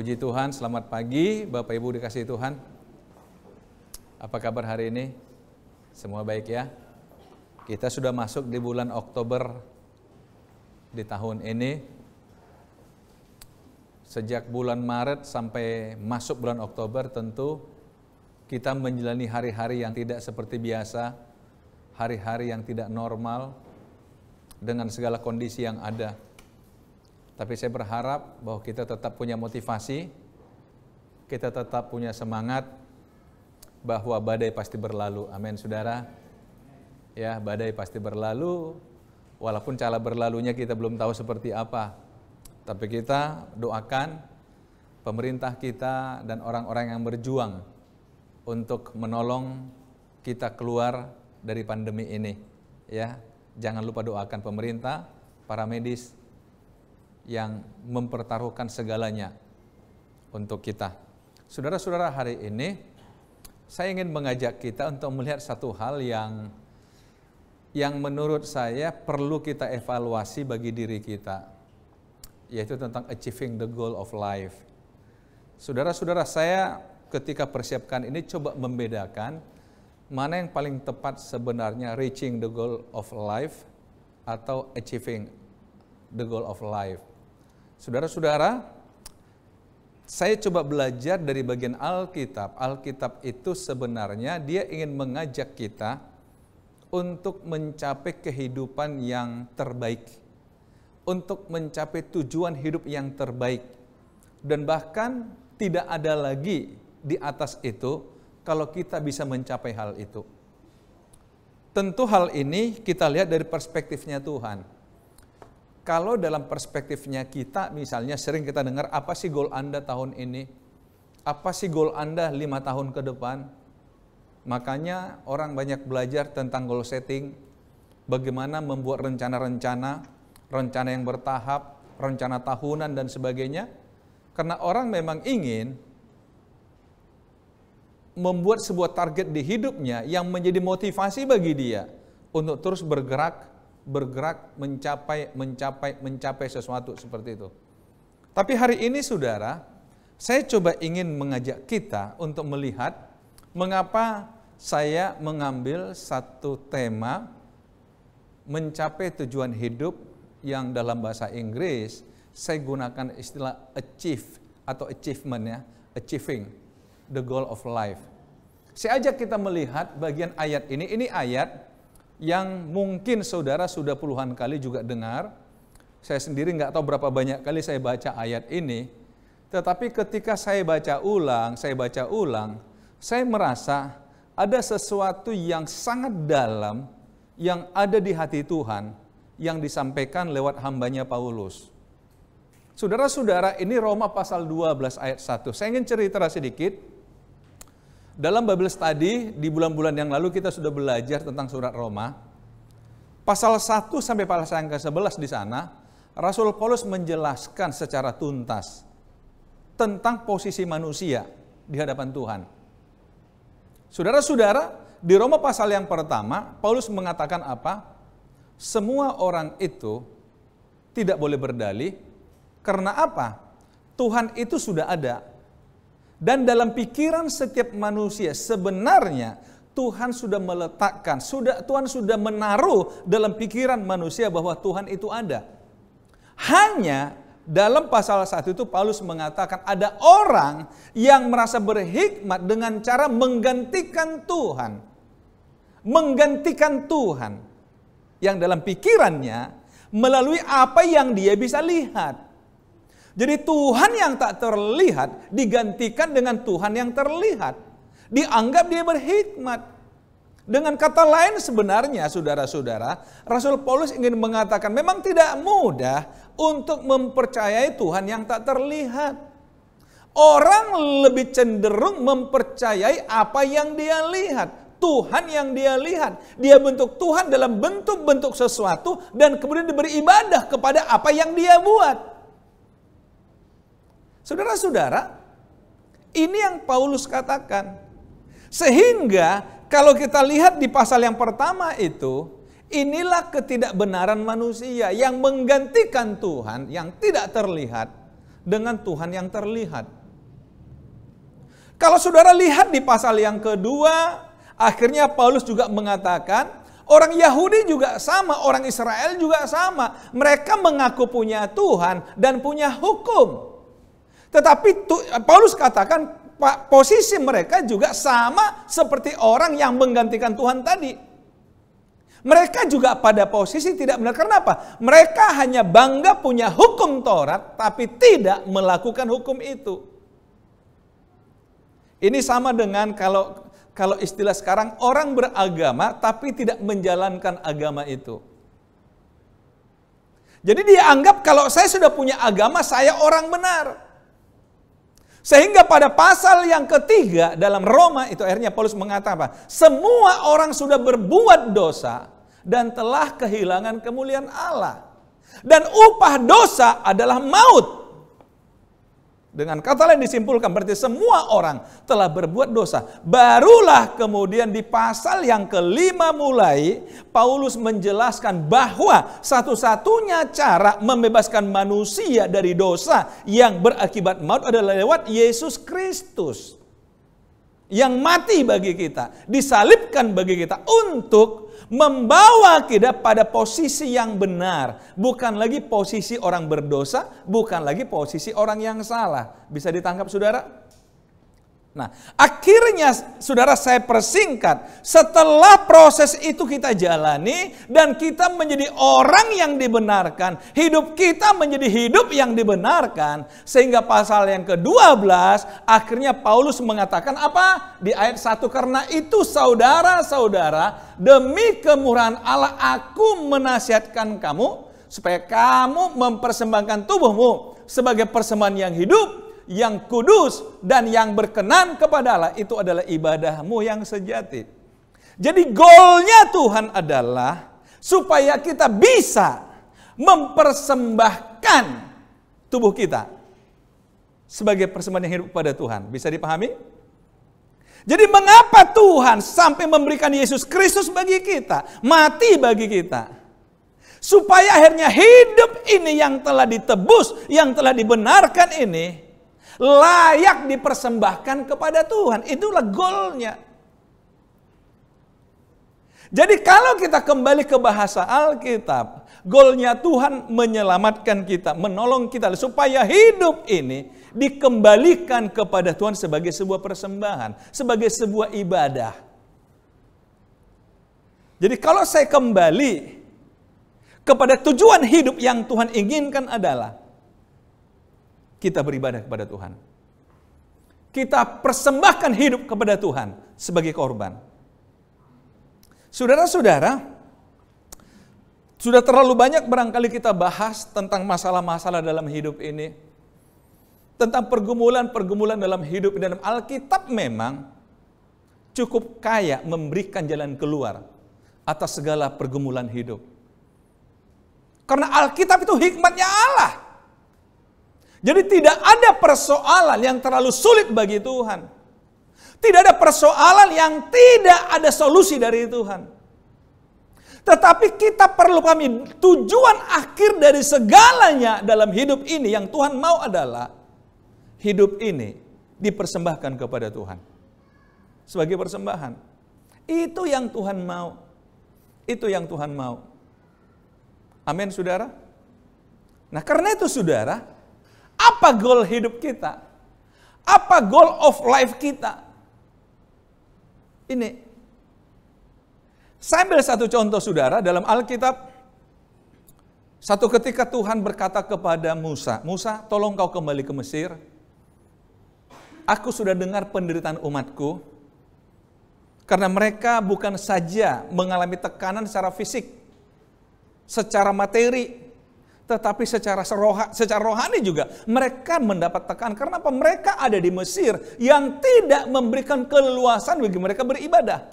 Puji Tuhan, selamat pagi Bapak Ibu dikasihi Tuhan. Apa kabar hari ini? Semua baik ya? Kita sudah masuk di bulan Oktober di tahun ini. Sejak bulan Maret sampai masuk bulan Oktober tentu kita menjalani hari-hari yang tidak seperti biasa, hari-hari yang tidak normal dengan segala kondisi yang ada. Tapi saya berharap bahwa kita tetap punya motivasi, kita tetap punya semangat bahwa badai pasti berlalu. Amin, saudara. Ya, badai pasti berlalu, walaupun cara berlalunya kita belum tahu seperti apa. Tapi kita doakan pemerintah kita dan orang-orang yang berjuang untuk menolong kita keluar dari pandemi ini. Ya, jangan lupa doakan pemerintah, para medis yang mempertaruhkan segalanya untuk kita. Saudara-saudara, hari ini saya ingin mengajak kita untuk melihat satu hal yang menurut saya perlu kita evaluasi bagi diri kita, yaitu tentang achieving the goal of life. Saudara-saudara, saya ketika persiapkan ini coba membedakan mana yang paling tepat sebenarnya, reaching the goal of life atau achieving the goal of life. Saudara-saudara, saya coba belajar dari bagian Alkitab. Alkitab itu sebenarnya dia ingin mengajak kita untuk mencapai kehidupan yang terbaik, untuk mencapai tujuan hidup yang terbaik. Dan bahkan tidak ada lagi di atas itu kalau kita bisa mencapai hal itu. Tentu hal ini kita lihat dari perspektifnya Tuhan. Kalau dalam perspektifnya kita, misalnya sering kita dengar, apa sih goal Anda tahun ini? Apa sih goal Anda 5 tahun ke depan? Makanya orang banyak belajar tentang goal setting, bagaimana membuat rencana-rencana yang bertahap, rencana tahunan dan sebagainya. Karena orang memang ingin membuat sebuah target di hidupnya yang menjadi motivasi bagi dia untuk terus bergerak, mencapai sesuatu seperti itu. Tapi hari ini saudara, saya coba ingin mengajak kita untuk melihat mengapa saya mengambil satu tema mencapai tujuan hidup yang dalam bahasa Inggris saya gunakan istilah achieve atau achievement ya, achieving the goal of life. Saya ajak kita melihat bagian ayat ini ayat yang mungkin saudara sudah puluhan kali juga dengar. Saya sendiri nggak tahu berapa banyak kali saya baca ayat ini. Tetapi ketika saya baca ulang, saya merasa ada sesuatu yang sangat dalam yang ada di hati Tuhan yang disampaikan lewat hambanya Paulus. Saudara-saudara, ini Roma pasal 12 ayat 1. Saya ingin cerita sedikit. Dalam Bible Study di bulan-bulan yang lalu kita sudah belajar tentang surat Roma. Pasal 1 sampai pasal yang ke-11 di sana, Rasul Paulus menjelaskan secara tuntas tentang posisi manusia di hadapan Tuhan. Saudara-saudara, di Roma pasal yang pertama, Paulus mengatakan apa? Semua orang itu tidak boleh berdalih. Karena apa? Tuhan itu sudah ada. Dan dalam pikiran setiap manusia sebenarnya Tuhan sudah meletakkan, Tuhan sudah menaruh dalam pikiran manusia bahwa Tuhan itu ada. Hanya dalam pasal 1 itu Paulus mengatakan ada orang yang merasa berhikmat dengan cara menggantikan Tuhan. Menggantikan Tuhan. Yang dalam pikirannya melalui apa yang dia bisa lihat. Jadi Tuhan yang tak terlihat digantikan dengan Tuhan yang terlihat. Dianggap dia berhikmat. Dengan kata lain sebenarnya saudara-saudara, Rasul Paulus ingin mengatakan memang tidak mudah untuk mempercayai Tuhan yang tak terlihat. Orang lebih cenderung mempercayai apa yang dia lihat. Tuhan yang dia lihat. Dia bentuk Tuhan dalam bentuk-bentuk sesuatu dan kemudian diberi ibadah kepada apa yang dia buat. Saudara-saudara, ini yang Paulus katakan. Sehingga kalau kita lihat di pasal yang pertama itu, inilah ketidakbenaran manusia yang menggantikan Tuhan yang tidak terlihat dengan Tuhan yang terlihat. Kalau saudara lihat di pasal yang kedua, akhirnya Paulus juga mengatakan, orang Yahudi juga sama, orang Israel juga sama. Mereka mengaku punya Tuhan dan punya hukum. Tetapi Paulus katakan posisi mereka juga sama seperti orang yang menggantikan Tuhan tadi. Mereka juga pada posisi tidak benar. Kenapa? Mereka hanya bangga punya hukum Taurat, tapi tidak melakukan hukum itu. Ini sama dengan kalau istilah sekarang, orang beragama tapi tidak menjalankan agama itu. Jadi dia anggap kalau saya sudah punya agama, saya orang benar. Sehingga pada pasal yang ketiga dalam Roma itu akhirnya Paulus mengatakan apa? Semua orang sudah berbuat dosa dan telah kehilangan kemuliaan Allah. Dan upah dosa adalah maut. Dengan kata lain disimpulkan berarti semua orang telah berbuat dosa. Barulah kemudian di pasal yang kelima mulai Paulus menjelaskan bahwa satu-satunya cara membebaskan manusia dari dosa yang berakibat maut adalah lewat Yesus Kristus. Yang mati bagi kita, disalibkan bagi kita untuk membawa kita pada posisi yang benar. Bukan lagi posisi orang berdosa, bukan lagi posisi orang yang salah. Bisa ditangkap saudara? Nah, akhirnya saudara saya persingkat, setelah proses itu kita jalani dan kita menjadi orang yang dibenarkan, hidup kita menjadi hidup yang dibenarkan, sehingga pasal yang ke-12 akhirnya Paulus mengatakan apa? Di ayat 1, karena itu saudara-saudara, demi kemurahan Allah aku menasihatkan kamu supaya kamu mempersembahkan tubuhmu sebagai persembahan yang hidup, yang kudus dan yang berkenan kepada Allah. Itu adalah ibadahmu yang sejati. Jadi goalnya Tuhan adalah supaya kita bisa mempersembahkan tubuh kita sebagai persembahan yang hidup kepada Tuhan. Bisa dipahami? Jadi mengapa Tuhan sampai memberikan Yesus Kristus bagi kita, mati bagi kita? Supaya akhirnya hidup ini yang telah ditebus, yang telah dibenarkan ini layak dipersembahkan kepada Tuhan. Itulah goalnya. Jadi kalau kita kembali ke bahasa Alkitab, goalnya Tuhan menyelamatkan kita, menolong kita supaya hidup ini dikembalikan kepada Tuhan sebagai sebuah persembahan, sebagai sebuah ibadah. Jadi kalau saya kembali kepada tujuan hidup yang Tuhan inginkan adalah kita beribadah kepada Tuhan. Kita persembahkan hidup kepada Tuhan sebagai korban. Saudara-saudara, sudah terlalu banyak barangkali kita bahas tentang masalah-masalah dalam hidup ini. Tentang pergumulan-pergumulan dalam hidup. Dalam Alkitab memang cukup kaya memberikan jalan keluar atas segala pergumulan hidup. Karena Alkitab itu hikmatnya Allah. Jadi tidak ada persoalan yang terlalu sulit bagi Tuhan. Tidak ada persoalan yang tidak ada solusi dari Tuhan. Tetapi kita perlu pahami tujuan akhir dari segalanya dalam hidup ini yang Tuhan mau adalah hidup ini dipersembahkan kepada Tuhan. Sebagai persembahan. Itu yang Tuhan mau. Itu yang Tuhan mau. Amin saudara. Nah karena itu saudara, apa goal hidup kita? Apa goal of life kita? Ini. Saya ambil satu contoh saudara dalam Alkitab. Satu ketika Tuhan berkata kepada Musa, Musa tolong kau kembali ke Mesir. Aku sudah dengar penderitaan umatku. Karena mereka bukan saja mengalami tekanan secara fisik, secara materi, tetapi secara rohani juga mereka mendapat tekanan. Karena apa? Mereka ada di Mesir yang tidak memberikan keleluasan bagi mereka beribadah.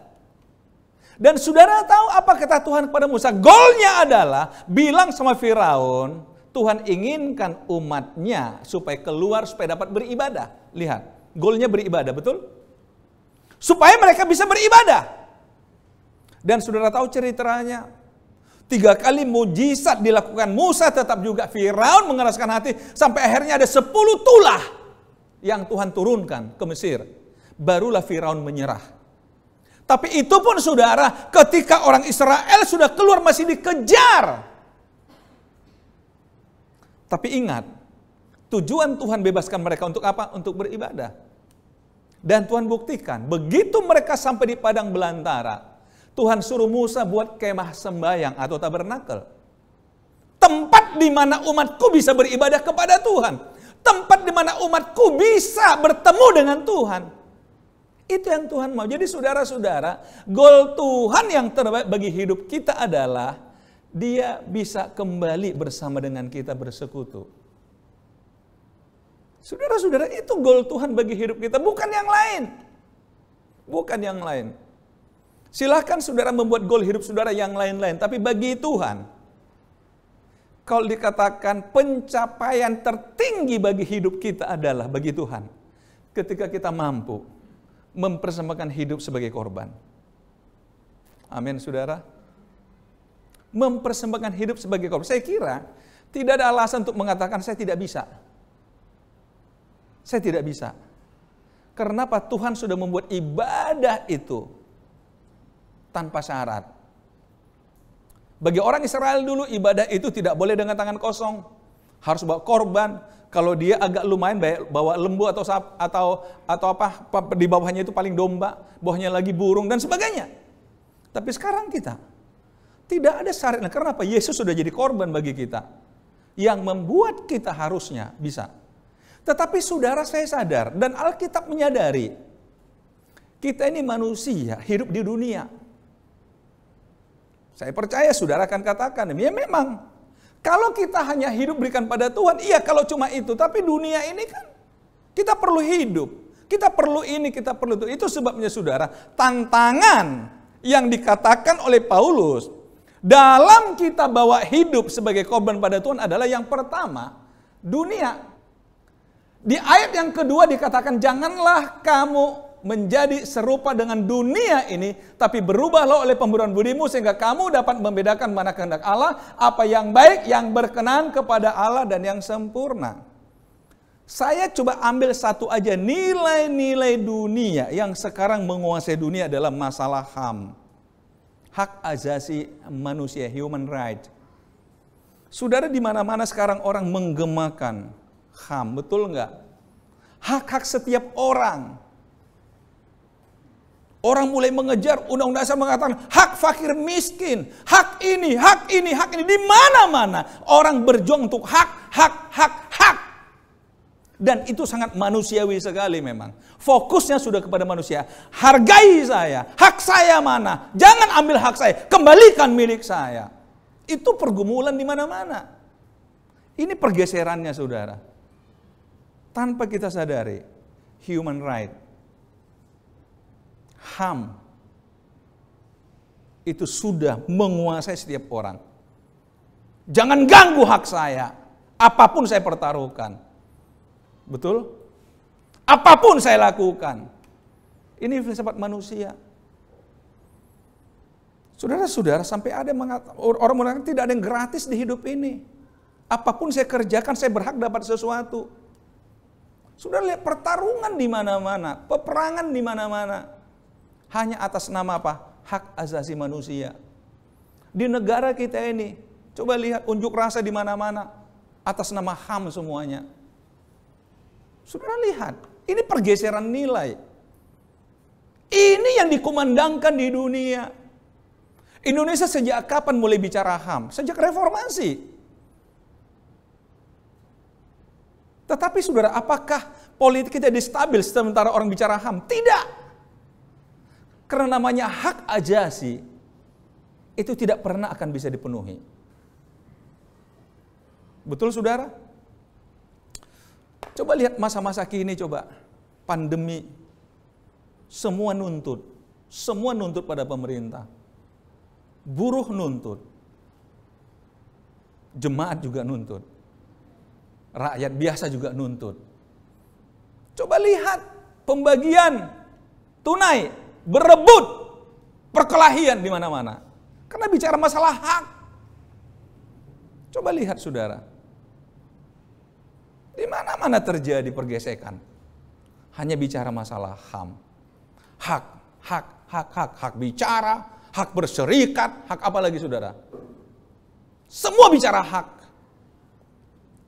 Dan saudara tahu apa kata Tuhan kepada Musa? Goalnya adalah bilang sama Firaun, Tuhan inginkan umatnya supaya keluar, supaya dapat beribadah. Lihat, goalnya beribadah, betul? Supaya mereka bisa beribadah. Dan saudara tahu ceritanya, 3 kali mujizat dilakukan Musa, tetap juga Firaun mengeraskan hati. Sampai akhirnya ada 10 tulah yang Tuhan turunkan ke Mesir. Barulah Firaun menyerah. Tapi itu pun saudara, ketika orang Israel sudah keluar masih dikejar. Tapi ingat, tujuan Tuhan bebaskan mereka untuk apa? Untuk beribadah. Dan Tuhan buktikan, begitu mereka sampai di padang belantara, Tuhan suruh Musa buat kemah sembahyang atau tabernakel. Tempat di mana umatku bisa beribadah kepada Tuhan. Tempat di mana umatku bisa bertemu dengan Tuhan. Itu yang Tuhan mau. Jadi saudara-saudara, goal Tuhan yang terbaik bagi hidup kita adalah Dia bisa kembali bersama dengan kita bersekutu. Saudara-saudara, itu goal Tuhan bagi hidup kita, bukan yang lain. Bukan yang lain. Silahkan saudara membuat goal hidup saudara yang lain-lain. Tapi bagi Tuhan, kalau dikatakan pencapaian tertinggi bagi hidup kita adalah bagi Tuhan, ketika kita mampu mempersembahkan hidup sebagai korban. Amin saudara. Mempersembahkan hidup sebagai korban. Saya kira tidak ada alasan untuk mengatakan saya tidak bisa. Saya tidak bisa. Karena apa? Tuhan sudah membuat ibadah itu tanpa syarat. Bagi orang Israel dulu, ibadah itu tidak boleh dengan tangan kosong. Harus bawa korban. Kalau dia agak lumayan bawa lembu atau apa di bawahnya itu paling domba, bawahnya lagi burung dan sebagainya. Tapi sekarang kita tidak ada syarat. Karena apa? Yesus sudah jadi korban bagi kita, yang membuat kita harusnya bisa. Tetapi saudara, saya sadar dan Alkitab menyadari, kita ini manusia hidup di dunia. Saya percaya saudara akan katakan, ya memang, kalau kita hanya hidup berikan pada Tuhan, iya kalau cuma itu. Tapi dunia ini kan, kita perlu hidup. Kita perlu ini, kita perlu itu. Itu sebabnya saudara, tantangan yang dikatakan oleh Paulus, dalam kita bawa hidup sebagai korban pada Tuhan adalah yang pertama, dunia. Di ayat yang kedua dikatakan, janganlah kamu menjadi serupa dengan dunia ini, tapi berubahlah oleh pemburuan budimu sehingga kamu dapat membedakan mana kehendak Allah, apa yang baik, yang berkenan kepada Allah dan yang sempurna. Saya coba ambil satu aja, nilai-nilai dunia yang sekarang menguasai dunia adalah masalah HAM. Hak asasi manusia, human right. Saudara, di mana-mana sekarang orang menggemakan HAM, betul enggak? Hak-hak setiap orang. Orang mulai mengejar undang-undang dasar mengatakan hak fakir miskin, hak ini, hak ini, hak ini. Di mana-mana orang berjuang untuk hak. Dan itu sangat manusiawi sekali memang. Fokusnya sudah kepada manusia. Hargai saya, hak saya mana? Jangan ambil hak saya, kembalikan milik saya. Itu pergumulan di mana-mana. Ini pergeserannya saudara. Tanpa kita sadari, human right, HAM itu sudah menguasai setiap orang. Jangan ganggu hak saya, apapun saya pertaruhkan. Betul? Apapun saya lakukan. Ini filsafat manusia. Saudara-saudara, sampai ada orang mengatakan tidak ada yang gratis di hidup ini. Apapun saya kerjakan, saya berhak dapat sesuatu. Saudara lihat pertarungan di mana-mana, peperangan di mana-mana. Hanya atas nama apa? Hak asasi manusia. Di negara kita ini, coba lihat unjuk rasa di mana-mana. Atas nama HAM semuanya. Saudara lihat, ini pergeseran nilai. Ini yang dikumandangkan di dunia. Indonesia sejak kapan mulai bicara HAM? Sejak reformasi. Tetapi saudara, apakah politik kita stabil sementara orang bicara HAM? Tidak. Karena namanya hak asasi itu tidak pernah akan bisa dipenuhi. Betul saudara? Coba lihat masa-masa kini, coba. Pandemi. Semua nuntut pada pemerintah. Buruh nuntut. Jemaat juga nuntut. Rakyat biasa juga nuntut. Coba lihat pembagian tunai, berebut perkelahian di mana-mana. Karena bicara masalah hak. Coba lihat saudara. Di mana-mana terjadi pergesekan. Hanya bicara masalah HAM. Hak bicara, hak berserikat, hak apa lagi saudara? Semua bicara hak.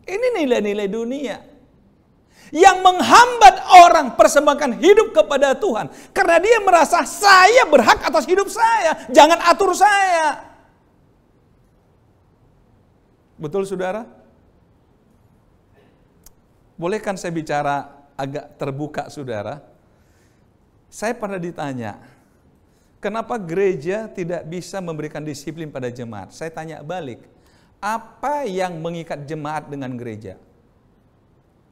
Ini nilai-nilai dunia yang menghambat orang persembahkan hidup kepada Tuhan. Karena dia merasa saya berhak atas hidup saya. Jangan atur saya. Betul saudara? Bolehkan saya bicara agak terbuka saudara? Saya pernah ditanya, kenapa gereja tidak bisa memberikan disiplin pada jemaat? Saya tanya balik, apa yang mengikat jemaat dengan gereja?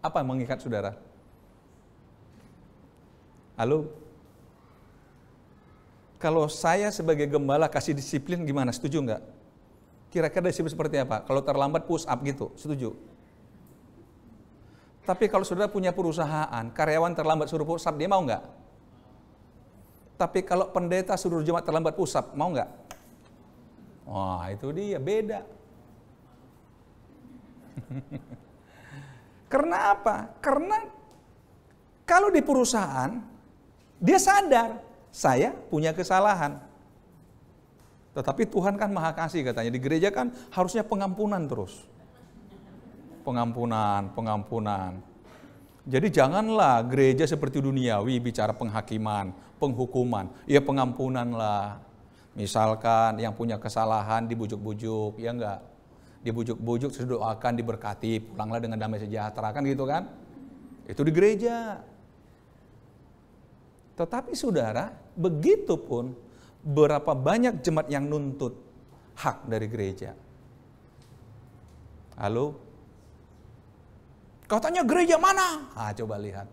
Apa yang mengikat saudara? Halo? Kalau saya sebagai gembala kasih disiplin gimana? Setuju nggak? Kira-kira disiplin seperti apa? Kalau terlambat push up gitu, setuju? Tapi kalau saudara punya perusahaan, karyawan terlambat suruh push up, dia mau nggak? Tapi kalau pendeta suruh jemaat terlambat push up, mau nggak? Wah, itu dia, beda. Karena apa? Karena kalau di perusahaan, dia sadar, saya punya kesalahan. Tetapi Tuhan kan maha kasih katanya. Di gereja kan harusnya pengampunan terus. Pengampunan. Jadi janganlah gereja seperti duniawi bicara penghakiman, penghukuman. Ya pengampunan lah. Misalkan yang punya kesalahan dibujuk-bujuk, ya enggak? Dibujuk-bujuk, terus doakan, diberkati, pulanglah dengan damai sejahtera, kan gitu kan? Itu di gereja. Tetapi saudara, begitupun berapa banyak jemaat yang nuntut hak dari gereja. Halo? Katanya gereja mana? Coba lihat.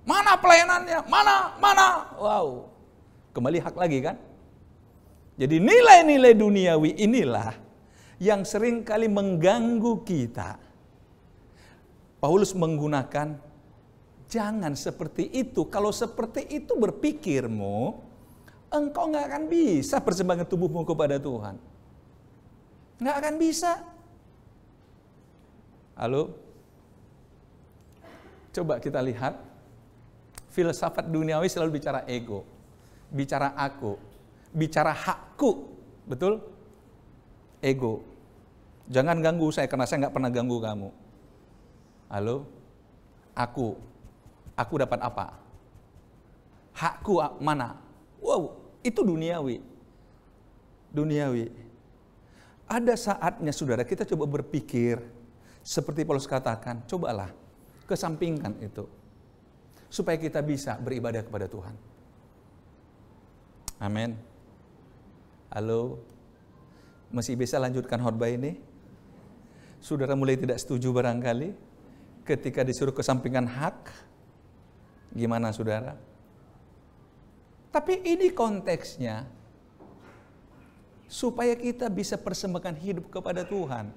Mana pelayanannya? Mana? Wow. Kembali hak lagi kan? Jadi nilai-nilai duniawi inilah yang sering kali mengganggu kita. Paulus menggunakan jangan seperti itu. Kalau seperti itu berpikirmu, engkau nggak akan bisa persembahkan tubuhmu kepada Tuhan. Nggak akan bisa. Halo? Coba kita lihat. Filsafat duniawi selalu bicara ego. Bicara aku. Bicara hakku. Betul? Ego. Jangan ganggu saya karena saya nggak pernah ganggu kamu. Halo? Aku dapat apa? Hakku mana? Wow, itu duniawi. Ada saatnya saudara kita coba berpikir seperti Paulus katakan, cobalah kesampingkan itu supaya kita bisa beribadah kepada Tuhan. Amin. Halo? Masih bisa lanjutkan khotbah ini? Saudara mulai tidak setuju barangkali ketika disuruh kesampingkan hak. Gimana saudara? Tapi ini konteksnya supaya kita bisa persembahkan hidup kepada Tuhan.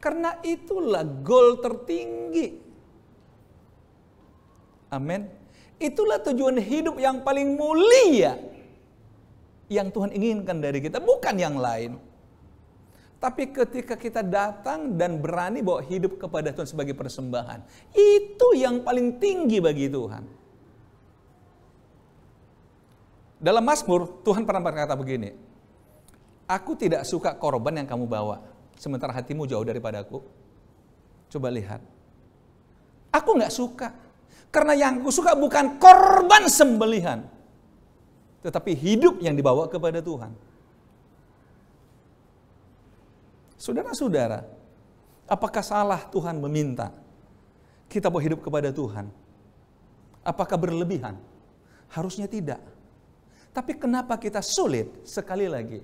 Karena itulah goal tertinggi. Amin. Itulah tujuan hidup yang paling mulia yang Tuhan inginkan dari kita, bukan yang lain. Tapi ketika kita datang dan berani bawa hidup kepada Tuhan sebagai persembahan, itu yang paling tinggi bagi Tuhan. Dalam Mazmur, Tuhan pernah berkata begini, aku tidak suka korban yang kamu bawa, sementara hatimu jauh daripadaku. Coba lihat. Aku nggak suka, karena yang aku suka bukan korban sembelihan, tetapi hidup yang dibawa kepada Tuhan. Saudara-saudara, apakah salah Tuhan meminta kita bawa hidup kepada Tuhan? Apakah berlebihan? Harusnya tidak. Tapi kenapa kita sulit? Sekali lagi,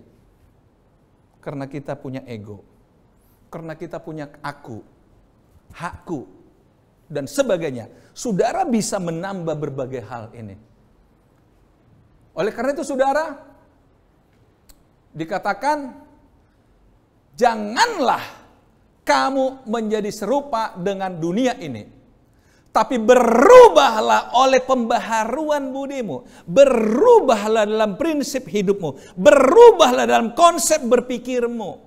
karena kita punya ego, karena kita punya aku, hakku, dan sebagainya. Saudara bisa menambah berbagai hal ini. Oleh karena itu saudara, dikatakan, janganlah kamu menjadi serupa dengan dunia ini, tapi berubahlah oleh pembaharuan budimu, berubahlah dalam prinsip hidupmu, berubahlah dalam konsep berpikirmu.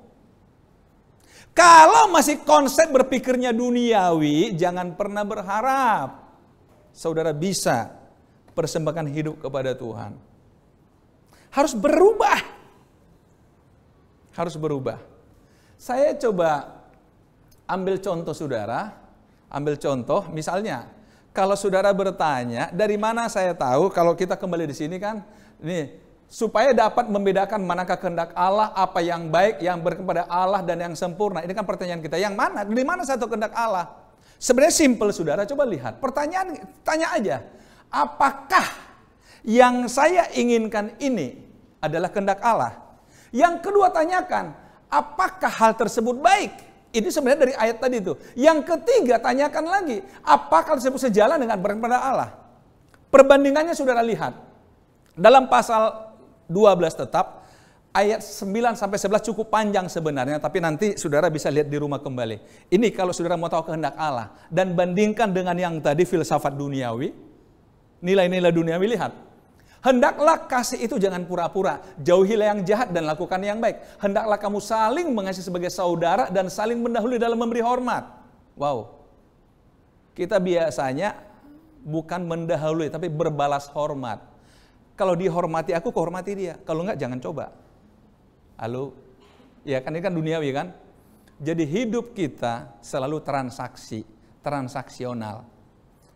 Kalau masih konsep berpikirnya duniawi, jangan pernah berharap saudara bisa persembahkan hidup kepada Tuhan. Harus berubah. Harus berubah. Saya coba ambil contoh saudara. Ambil contoh, misalnya, kalau saudara bertanya, dari mana saya tahu kalau kita kembali di sini kan, ini supaya dapat membedakan manakah kehendak Allah, apa yang baik, yang berkepada Allah dan yang sempurna. Ini kan pertanyaan kita. Yang mana? Di mana satu kehendak Allah? Sebenarnya simple saudara, coba lihat. Pertanyaan, tanya aja. Apakah yang saya inginkan ini adalah kehendak Allah? Yang kedua tanyakan, apakah hal tersebut baik? Ini sebenarnya dari ayat tadi itu. Yang ketiga tanyakan lagi, apakah tersebut sejalan dengan berkepada Allah? Perbandingannya saudara lihat. Dalam pasal 12 tetap, ayat 9 sampai 11 cukup panjang sebenarnya, tapi nanti saudara bisa lihat di rumah kembali. Ini kalau saudara mau tahu kehendak Allah dan bandingkan dengan yang tadi filsafat duniawi, nilai-nilai duniawi, lihat. Hendaklah kasih itu jangan pura-pura, jauhilah yang jahat dan lakukan yang baik. Hendaklah kamu saling mengasihi sebagai saudara dan saling mendahului dalam memberi hormat. Wow. Kita biasanya bukan mendahului tapi berbalas hormat. Kalau dihormati aku, kehormati dia. Kalau enggak, jangan coba. Halo? Ya kan, ini kan duniawi kan? Jadi hidup kita selalu transaksi, transaksional.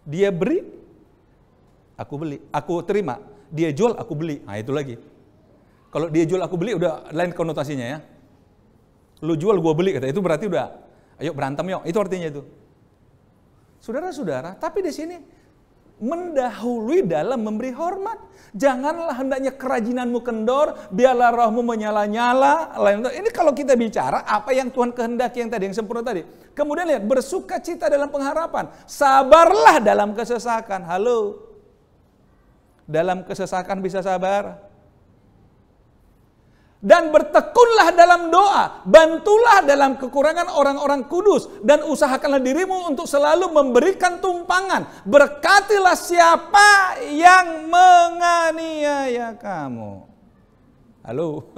Dia beri, aku beli. Aku terima, dia jual, aku beli. Nah itu lagi. Kalau dia jual, aku beli, udah lain konotasinya ya. Lu jual, gua beli, kata. Itu berarti udah, ayo berantem yuk. Itu artinya itu. Saudara-saudara, tapi di sini mendahului dalam memberi hormat. Janganlah hendaknya kerajinanmu kendor, biarlah rohmu menyala-nyala. Ini kalau kita bicara apa yang Tuhan kehendaki yang tadi, yang sempurna tadi. Kemudian lihat, bersuka cita dalam pengharapan. Sabarlah dalam kesesakan. Halo. Dalam kesesakan bisa sabar. Dan bertekunlah dalam doa, bantulah dalam kekurangan orang-orang kudus, dan usahakanlah dirimu untuk selalu memberikan tumpangan. Berkatilah siapa yang menganiaya kamu. Halo.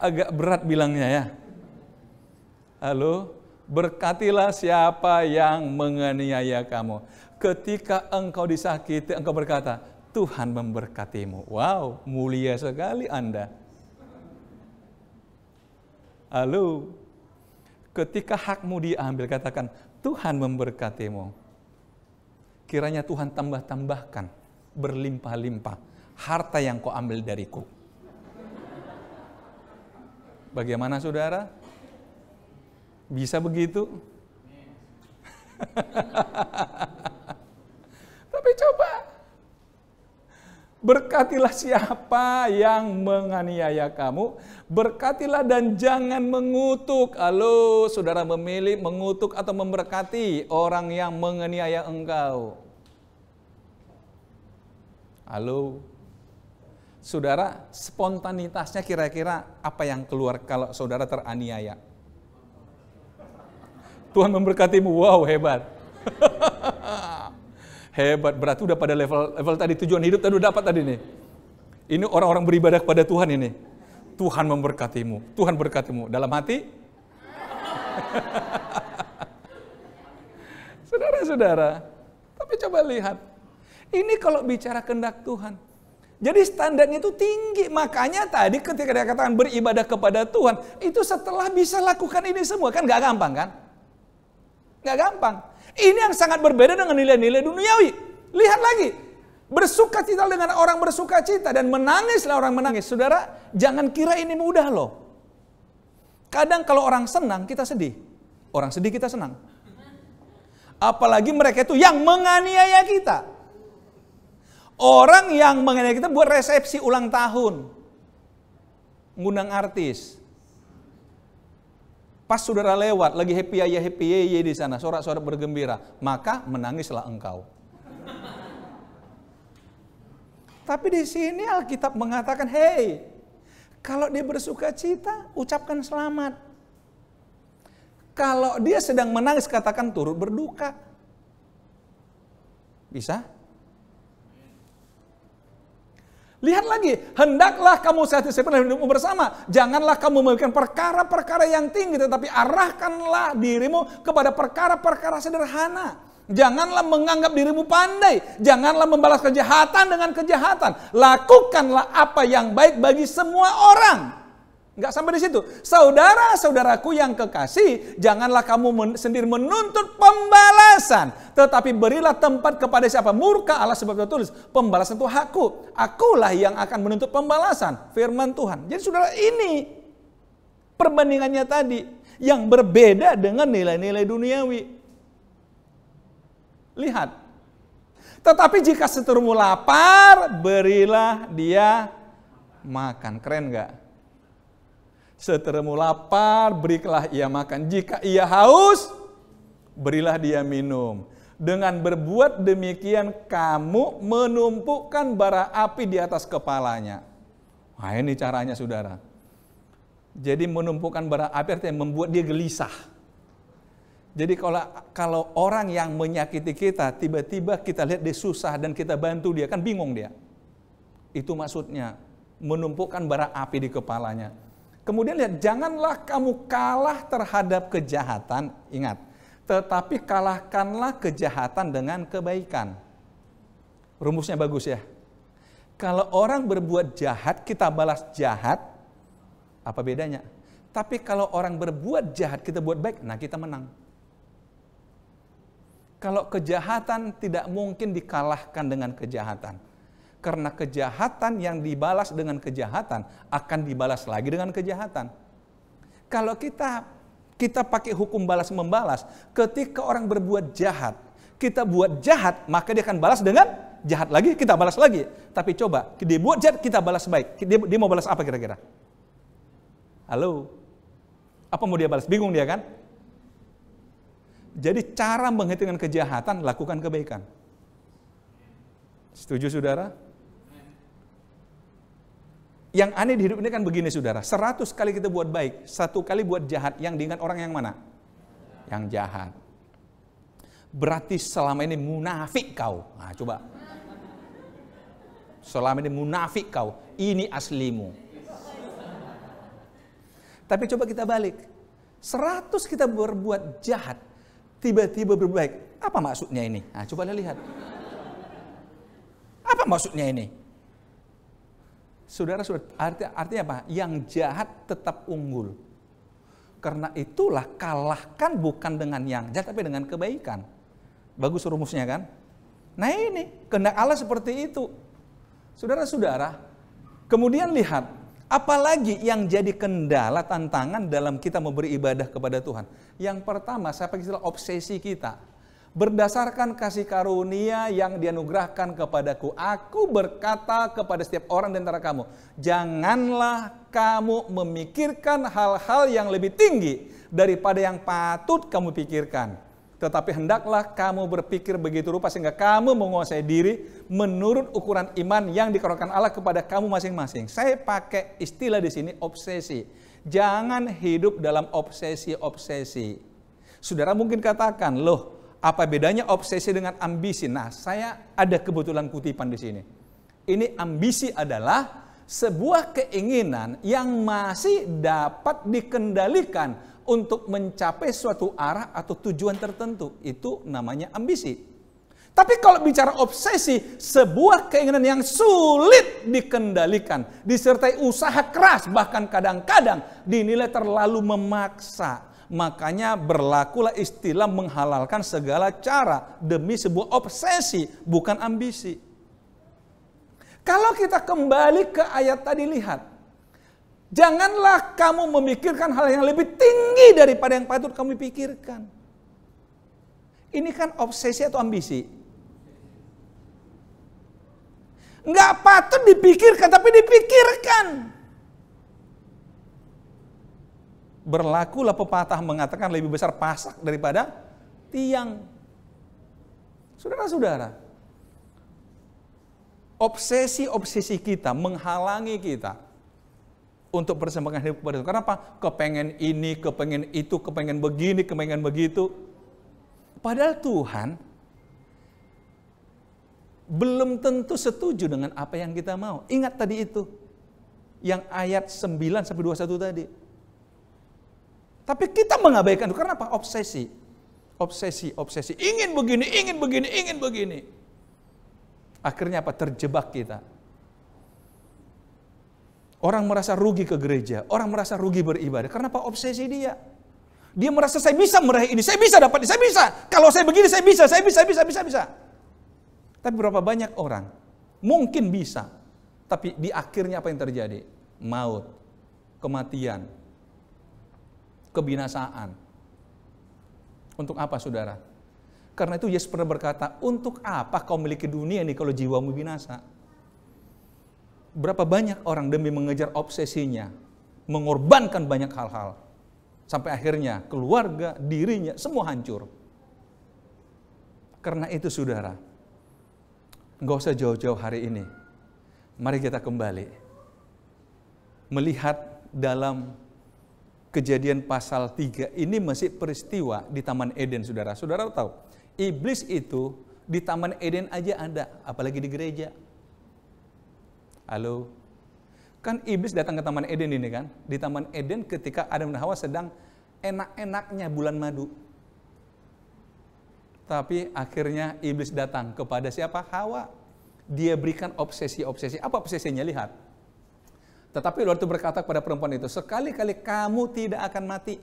Agak berat bilangnya ya. Halo. Berkatilah siapa yang menganiaya kamu. Ketika engkau disakiti, engkau berkata, Tuhan memberkatimu. Wow, mulia sekali Anda. Halo. Ketika hakmu diambil, katakan, Tuhan memberkatimu. Kiranya Tuhan tambah-tambahkan, berlimpah-limpah, harta yang kau ambil dariku. Bagaimana saudara? Bisa begitu? Tapi coba. Berkatilah siapa yang menganiaya kamu, berkatilah dan jangan mengutuk. Halo, saudara memilih mengutuk atau memberkati orang yang menganiaya engkau. Halo, saudara, spontanitasnya kira-kira apa yang keluar kalau saudara teraniaya? Tuhan memberkatimu, wow hebat. Hebat, berarti udah pada level tadi, tujuan hidup tadi udah dapat tadi nih. Ini orang-orang beribadah kepada Tuhan ini. Tuhan memberkatimu, Tuhan berkatimu. Dalam hati? Saudara-saudara, tapi coba lihat. Ini kalau bicara kehendak Tuhan. Jadi standarnya itu tinggi. Makanya tadi ketika dia katakan beribadah kepada Tuhan, itu setelah bisa lakukan ini semua. Kan gak gampang kan? Gak gampang. Ini yang sangat berbeda dengan nilai-nilai duniawi. Lihat lagi. Bersuka cita dengan orang bersuka cita dan menangislah orang menangis. Saudara, jangan kira ini mudah loh. Kadang kalau orang senang, kita sedih. Orang sedih, kita senang. Apalagi mereka itu yang menganiaya kita. Orang yang menganiaya kita buat resepsi ulang tahun. Ngundang artis. Pas saudara lewat, lagi happy yeye di sana, sorak-sorak bergembira, maka menangislah engkau. Tapi di sini Alkitab mengatakan, hey, kalau dia bersuka cita, ucapkan selamat. Kalau dia sedang menangis, katakan turut berduka. Bisa? Lihat lagi, hendaklah kamu sehati-hati hidupmu bersama. Janganlah kamu memikirkan perkara-perkara yang tinggi, tetapi arahkanlah dirimu kepada perkara-perkara sederhana. Janganlah menganggap dirimu pandai. Janganlah membalas kejahatan dengan kejahatan. Lakukanlah apa yang baik bagi semua orang. Enggak sampai di situ. Saudara-saudaraku yang kekasih, janganlah kamu sendiri menuntut pembalasan, tetapi berilah tempat kepada siapa? Murka Allah, sebab tertulis, pembalasan itu hakku. Akulah yang akan menuntut pembalasan. Firman Tuhan. Jadi saudara, ini perbandingannya tadi yang berbeda dengan nilai-nilai duniawi. Lihat. Tetapi jika seterumu lapar, berilah dia makan. Keren enggak? Seterumu lapar, berilah ia makan. Jika ia haus, berilah dia minum. Dengan berbuat demikian, kamu menumpukan bara api di atas kepalanya. Nah, ini caranya, saudara. Jadi menumpukan bara api artinya membuat dia gelisah. Jadi kalau orang yang menyakiti kita, tiba-tiba kita lihat dia susah dan kita bantu dia, kan bingung dia. Itu maksudnya, menumpukan bara api di kepalanya. Kemudian lihat, janganlah kamu kalah terhadap kejahatan, ingat, tetapi kalahkanlah kejahatan dengan kebaikan. Rumusnya bagus ya. Kalau orang berbuat jahat, kita balas jahat, apa bedanya? Tapi kalau orang berbuat jahat, kita buat baik, nah kita menang. Kalau kejahatan tidak mungkin dikalahkan dengan kejahatan. Karena kejahatan yang dibalas dengan kejahatan akan dibalas lagi dengan kejahatan. Kalau kita pakai hukum balas membalas, ketika orang berbuat jahat, kita buat jahat, maka dia akan balas dengan jahat lagi, kita balas lagi. Tapi coba, dia buat jahat, kita balas baik. Dia mau balas apa kira-kira? Halo? Apa mau dia balas? Bingung dia kan? Jadi cara menghitungkan kejahatan, lakukan kebaikan. Setuju saudara? Yang aneh di hidup ini kan begini saudara, 100 kali kita buat baik, 1 kali buat jahat, yang diingat orang yang mana? Yang jahat. Berarti selama ini munafik kau. Nah coba. Selama ini munafik kau, ini aslimu. Tapi coba kita balik. 100 kita berbuat jahat, tiba-tiba berbaik. Apa maksudnya ini? Nah coba lihat. Apa maksudnya ini? Saudara, artinya apa? Yang jahat tetap unggul. Karena itulah kalahkan bukan dengan yang jahat, tapi dengan kebaikan. Bagus rumusnya kan? Nah ini, kehendak Allah seperti itu. Saudara-saudara, kemudian lihat, apalagi yang jadi kendala tantangan dalam kita memberi ibadah kepada Tuhan. Yang pertama, saya pakai istilah obsesi kita. Berdasarkan kasih karunia yang dianugerahkan kepadaku, aku berkata kepada setiap orang di antara kamu, janganlah kamu memikirkan hal-hal yang lebih tinggi daripada yang patut kamu pikirkan. Tetapi hendaklah kamu berpikir begitu rupa sehingga kamu menguasai diri menurut ukuran iman yang dikaruniakan Allah kepada kamu masing-masing. Saya pakai istilah di sini obsesi. Jangan hidup dalam obsesi-obsesi. Saudara mungkin katakan, loh, apa bedanya obsesi dengan ambisi? Nah, saya ada kebetulan kutipan di sini. Ini ambisi adalah sebuah keinginan yang masih dapat dikendalikan untuk mencapai suatu arah atau tujuan tertentu. Itu namanya ambisi. Tapi kalau bicara obsesi, sebuah keinginan yang sulit dikendalikan, disertai usaha keras, bahkan kadang-kadang dinilai terlalu memaksa. Makanya berlakulah istilah menghalalkan segala cara demi sebuah obsesi, bukan ambisi. Kalau kita kembali ke ayat tadi, lihat. Janganlah kamu memikirkan hal yang lebih tinggi daripada yang patut kamu pikirkan. Ini kan obsesi atau ambisi? Enggak patut dipikirkan, tapi dipikirkan. Berlakulah pepatah mengatakan lebih besar pasak daripada tiang. Saudara-saudara, obsesi-obsesi kita menghalangi kita untuk persembahkan hidup kepada Tuhan. Kenapa? Kepengen ini, kepengen itu, kepengen begini, kepengen begitu. Padahal Tuhan belum tentu setuju dengan apa yang kita mau. Ingat tadi itu, yang ayat 9 sampai 21 tadi. Tapi kita mengabaikan itu. Karena apa? Obsesi. Ingin begini. Akhirnya apa? Terjebak kita. Orang merasa rugi ke gereja, orang merasa rugi beribadah. Karena apa? Obsesi dia. Dia merasa saya bisa meraih ini, saya bisa dapat ini, saya bisa. Kalau saya begini, saya bisa. Tapi berapa banyak orang mungkin bisa, tapi di akhirnya apa yang terjadi? Maut, kematian, kebinasaan. Untuk apa, saudara? Karena itu Yesus pernah berkata, untuk apa kau memiliki dunia ini kalau jiwamu binasa? Berapa banyak orang demi mengejar obsesinya, mengorbankan banyak hal-hal, sampai akhirnya keluarga, dirinya, semua hancur. Karena itu, saudara, nggak usah jauh-jauh hari ini. Mari kita kembali melihat dalam Kejadian pasal 3. Ini masih peristiwa di Taman Eden, saudara. Saudara tahu, iblis itu di Taman Eden aja ada, apalagi di gereja. Halo? Kan iblis datang ke Taman Eden ini kan. Di Taman Eden ketika Adam dan Hawa sedang enak-enaknya bulan madu. Tapi akhirnya iblis datang kepada siapa? Hawa. Dia berikan obsesi-obsesi. Apa obsesinya? Lihat. Tetapi Lord itu berkata kepada perempuan itu, sekali-kali kamu tidak akan mati.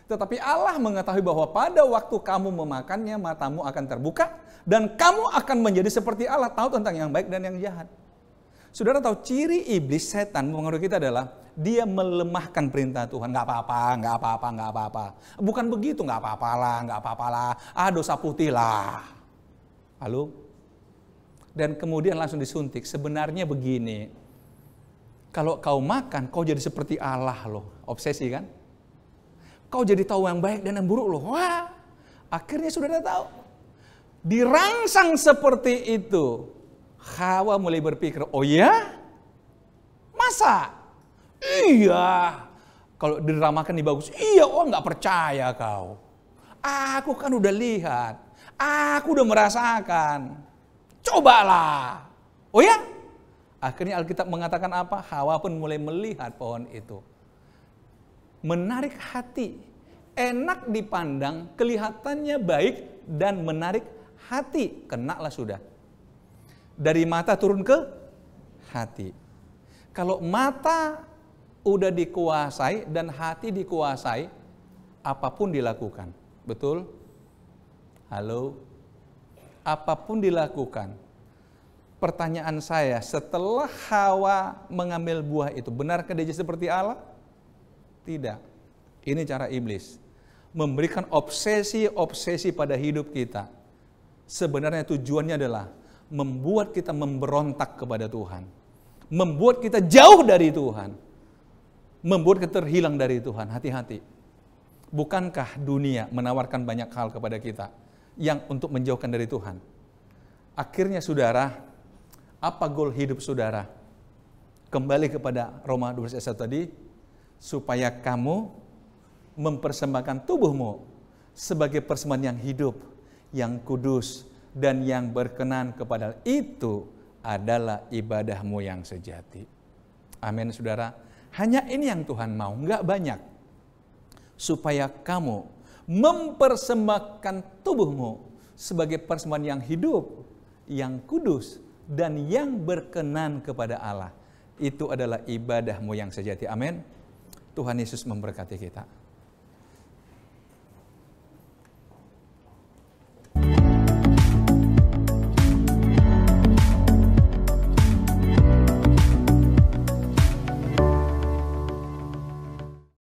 Tetapi Allah mengetahui bahwa pada waktu kamu memakannya, matamu akan terbuka, dan kamu akan menjadi seperti Allah, tahu tentang yang baik dan yang jahat. Saudara tahu ciri iblis, setan, mengaruhi kita adalah dia melemahkan perintah Tuhan. Nggak apa-apa. Bukan begitu, nggak apa-apa lah. Dosa putih lah. Halo? Dan kemudian langsung disuntik. Sebenarnya begini, kalau kau makan, kau jadi seperti Allah loh. Obsesi kan? Kau jadi tahu yang baik dan yang buruk loh. Wah, akhirnya saudara tahu. Dirangsang seperti itu. Hawa mulai berpikir, oh ya? Masa? Iya. Kalau diramakan nih bagus. Iya, oh nggak percaya kau. Aku kan udah lihat. Aku udah merasakan. Cobalah. Oh ya? Akhirnya Alkitab mengatakan apa? Hawa pun mulai melihat pohon itu. Menarik hati. Enak dipandang, kelihatannya baik dan menarik hati. Kenalah sudah. Dari mata turun ke hati. Kalau mata udah dikuasai dan hati dikuasai, apapun dilakukan. Betul? Halo? Apapun dilakukan. Pertanyaan saya, setelah Hawa mengambil buah itu, benarkah dia seperti Allah? Tidak. Ini cara iblis. Memberikan obsesi-obsesi pada hidup kita. Sebenarnya tujuannya adalah membuat kita memberontak kepada Tuhan. Membuat kita jauh dari Tuhan. Membuat kita terhilang dari Tuhan. Hati-hati. Bukankah dunia menawarkan banyak hal kepada kita yang untuk menjauhkan dari Tuhan? Akhirnya saudara, apa goal hidup saudara? Kembali kepada Roma 12 ayat 1 tadi, supaya kamu mempersembahkan tubuhmu sebagai persembahan yang hidup, yang kudus, dan yang berkenan kepada Allah. Itu adalah ibadahmu yang sejati. Amin, saudara. Hanya ini yang Tuhan mau, enggak banyak. Supaya kamu mempersembahkan tubuhmu sebagai persembahan yang hidup, yang kudus, dan yang berkenan kepada Allah. Itu adalah ibadahmu yang sejati. Amin. Tuhan Yesus memberkati kita.